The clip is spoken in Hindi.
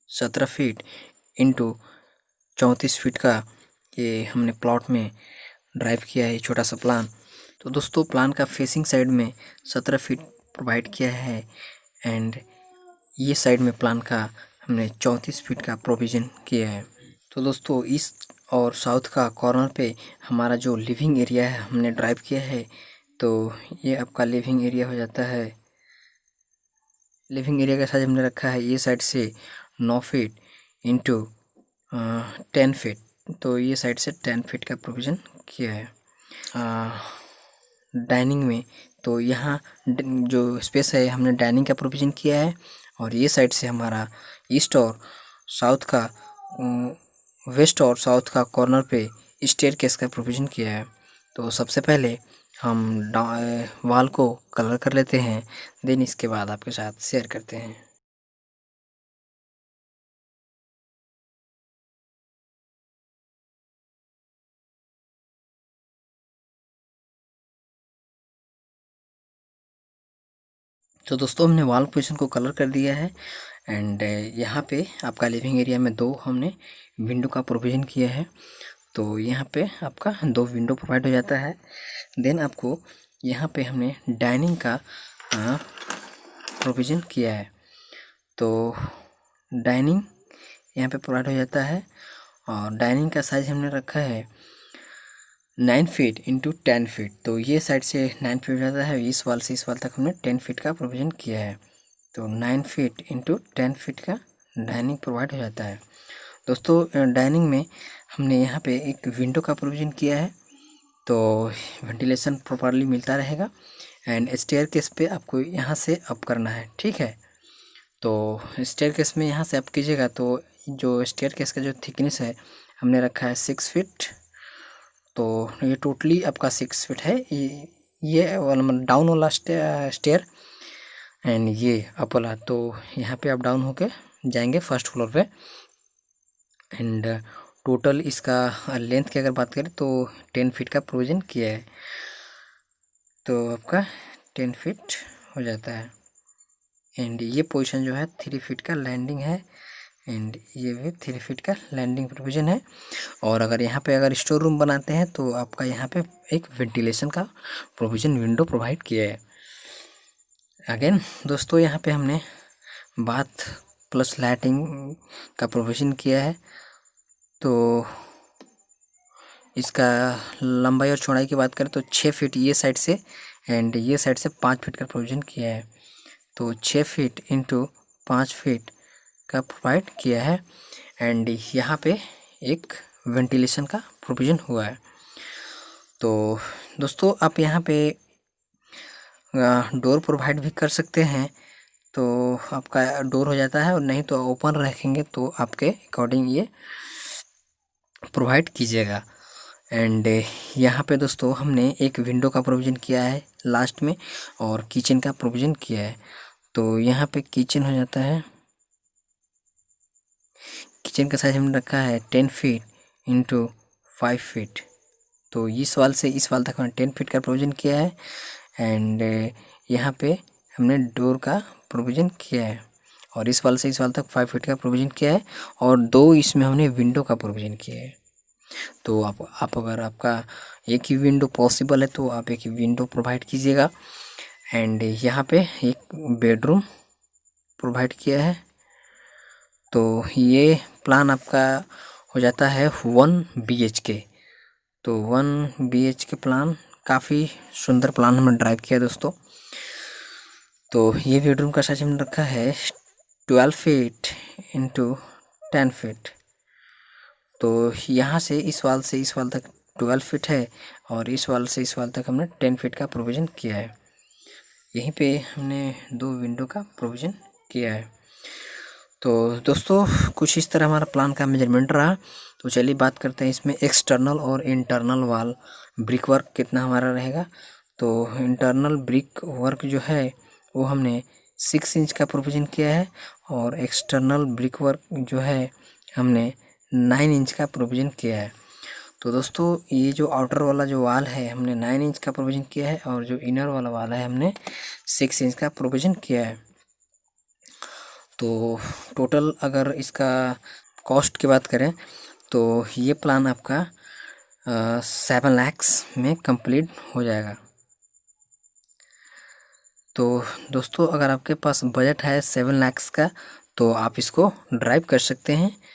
17 फीट इंटू 34 फीट का ये हमने प्लॉट में ड्राइव किया है छोटा सा प्लान। तो दोस्तों प्लान का फेसिंग साइड में 17 फीट प्रोवाइड किया है एंड ये साइड में प्लान का हमने 34 फीट का प्रोविज़न किया है। तो दोस्तों ईस्ट और साउथ का कॉर्नर पे हमारा जो लिविंग एरिया है हमने ड्राइव किया है। तो ये आपका लिविंग एरिया हो जाता है। लिविंग एरिया का साइज हमने रखा है ये साइड से 9 फीट इंटू 10 फीट। तो ये साइड से 10 फीट का प्रोविज़न किया है। डाइनिंग में तो यहाँ जो स्पेस है हमने डाइनिंग का प्रोविज़न किया है और ये साइड से हमारा ईस्ट और साउथ का वेस्ट और साउथ का कॉर्नर पे स्टेयरकेस का प्रोविज़न किया है। तो सबसे पहले हम वॉल को कलर कर लेते हैं, देन इसके बाद आपके साथ शेयर करते हैं। तो दोस्तों हमने वॉल पोजीशन को कलर कर दिया है एंड यहाँ पे आपका लिविंग एरिया में 2 हमने विंडो का प्रोविज़न किया है। तो यहाँ पे आपका 2 विंडो प्रोवाइड हो जाता है। देन आपको यहाँ पे हमने डाइनिंग का प्रोविज़न किया है। तो डाइनिंग यहाँ पे प्रोवाइड हो जाता है और डाइनिंग का साइज हमने रखा है 9 फीट इंटू 10 फीट। तो ये साइड से 9 फीट हो जाता है, इस वाल से इस वाल तक हमने 10 फीट का प्रोविज़न किया है। तो 9 फीट इंटू 10 फीट का डाइनिंग प्रोवाइड हो जाता है। दोस्तों डाइनिंग में हमने यहाँ पे एक विंडो का प्रोविज़न किया है तो वेंटिलेशन प्रॉपरली मिलता रहेगा एंड स्टेयरकेस पे आपको यहाँ से अप करना है, ठीक है। तो स्टेयरकेस में यहाँ से अप कीजिएगा तो जो स्टेयरकेस का जो थिकनेस है हमने रखा है 6 फीट। तो ये टोटली आपका 6 फीट है। ये वाला मतलब डाउन वाला स्टेयर एंड ये अप वाला। तो यहाँ पे आप डाउन होके जाएंगे फर्स्ट फ्लोर पे एंड टोटल इसका लेंथ की अगर बात करें तो 10 फीट का प्रोविज़न किया है। तो आपका 10 फीट हो जाता है एंड ये पोजीशन जो है 3 फीट का लैंडिंग है एंड ये भी 3 फीट का लैंडिंग प्रोविज़न है। और अगर यहाँ पे अगर स्टोर रूम बनाते हैं तो आपका यहाँ पे एक वेंटिलेशन का प्रोविज़न विंडो प्रोवाइड किया है। अगेन दोस्तों यहाँ पे हमने बाथ प्लस लाइटिंग का प्रोविज़न किया है। तो इसका लंबाई और चौड़ाई की बात करें तो 6 फीट ये साइड से एंड ये साइड से 5 फीट का प्रोविज़न किया है। तो 6 फीट इंटू 5 फीट का प्रोवाइड किया है एंड यहाँ पे एक वेंटिलेशन का प्रोविज़न हुआ है। तो दोस्तों आप यहाँ पे डोर प्रोवाइड भी कर सकते हैं तो आपका डोर हो जाता है और नहीं तो ओपन रखेंगे तो आपके अकॉर्डिंग ये प्रोवाइड कीजिएगा। एंड यहाँ पे दोस्तों हमने एक विंडो का प्रोविज़न किया है लास्ट में और किचन का प्रोविज़न किया है। तो यहाँ पे किचन हो जाता है, किचन का साइज हमने रखा है 10 फीट इंटू 5 फीट। तो इस वाल से इस वाल तक हमने 10 फीट का प्रोविज़न किया है एंड यहाँ पे हमने डोर का प्रोविज़न किया है और इस वाल से इस वाल तक 5 फीट का प्रोविज़न किया है और 2 इसमें हमने विंडो का प्रोविज़न किया है। तो आप अगर आपका एक ही विंडो पॉसिबल है तो आप एक ही विंडो प्रोवाइड कीजिएगा एंड यहाँ पे एक बेडरूम प्रोवाइड किया है। तो ये प्लान आपका हो जाता है 1 BHK। तो 1 BHK प्लान काफ़ी सुंदर प्लान हमने ड्राइव किया दोस्तों। तो ये बेडरूम का साइज हमने रखा है 12 फीट इंटू 10 फीट। तो यहाँ से इस वाल तक 12 फीट है और इस वाल से इस वाल तक हमने 10 फीट का प्रोविज़न किया है। यहीं पे हमने 2 विंडो का प्रोविज़न किया है। तो दोस्तों कुछ इस तरह हमारा प्लान का मेजरमेंट रहा। तो चलिए बात करते हैं इसमें एक्सटर्नल और इंटरनल वॉल ब्रिक वर्क कितना हमारा रहेगा। तो इंटरनल ब्रिक वर्क जो है वो हमने 6 इंच का प्रोविज़न किया है और एक्सटर्नल ब्रिक वर्क जो है हमने 9 इंच का प्रोविज़न किया है। तो दोस्तों ये जो आउटर वाला जो वाल है हमने 9 इंच का प्रोविज़न किया है और जो इनर वाला वाल है हमने 6 इंच का प्रोविज़न किया है। तो टोटल अगर इसका कॉस्ट की बात करें तो ये प्लान आपका 7 lakhs में कंप्लीट हो जाएगा। तो दोस्तों अगर आपके पास बजट है 7 lakhs का तो आप इसको ड्राइव कर सकते हैं।